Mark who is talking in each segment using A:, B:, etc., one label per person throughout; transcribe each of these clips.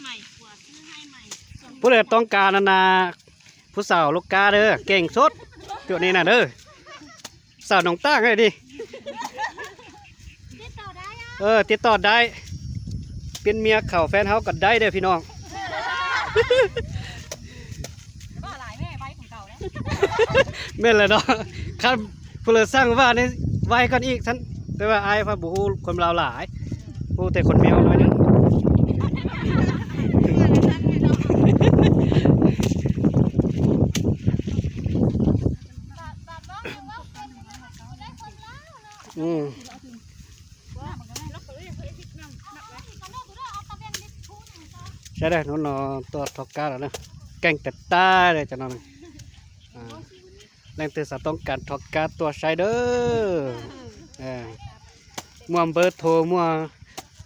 A: ใหม่ผัวซื้อให้ใหม่
B: ผู้ใดต้องการนาผู้สาวลูกกาเด้อเก่งสุดจุดนี้น่ะเด้อสาวน้องตั้งให้ดิ
A: ติดต่อได้
B: ติดต่อได้เป็นเมียเข่าแฟนเฮาก็ได้เด้อพี่น้อง
A: ก็หลายแม่ใบของเก่าแล้ว
B: แม่นเลยเนาะคันผู้เลสร้างว่านี่ไว้กันอีกท่านแต่ว่าอายพระบุคนลาวหลายผู้แต่คนแมวน้อยนึงใช่ได้น้องๆตัวทอกกาแล้วนะแกงแต่ตาเลยจะนอนแรงเตือนต้องการทอกกาตัวใช้เด้อมัวเบอร์โทรมัว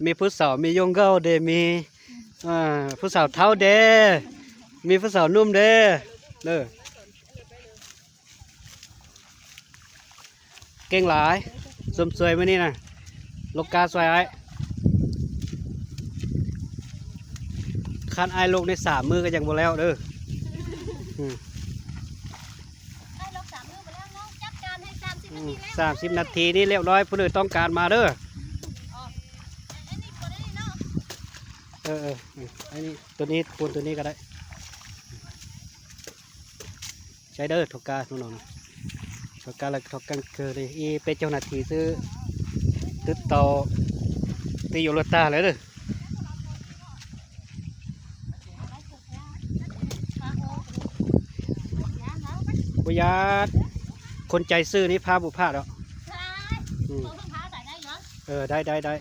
B: มีผู้สาวมียงเก้าเดมีผู้สาวเท้าเดมีผู้สาวนุ่มเดเด้อเก่งหลายสมสวยมานี่นะลูกกาสวยไอ้คันไอ้ลูกใน3 มือก็ยังบ่แล้วเด้อ
A: ได้ลบ3 มือไปแล้วน้องจัดการให้
B: 30 นาทีนี่เรียบร้อยผู้ใดต้องการมาเด้ออันนี้ตัวนี้ปูนตัวนี้ก็ได้ใช้เด้อทอกกาน้องๆทอกกาแล้วทอกกันคือเลยเป็นเจ้าหน้าที่ซื้อติดต่อตีโยรตาเลยเด้อบุญาคนใจซื่อนี่พาบุพาแล้ว
A: ใช่ตัวเพิ่งพาใส่ได้เหรอ
B: ได้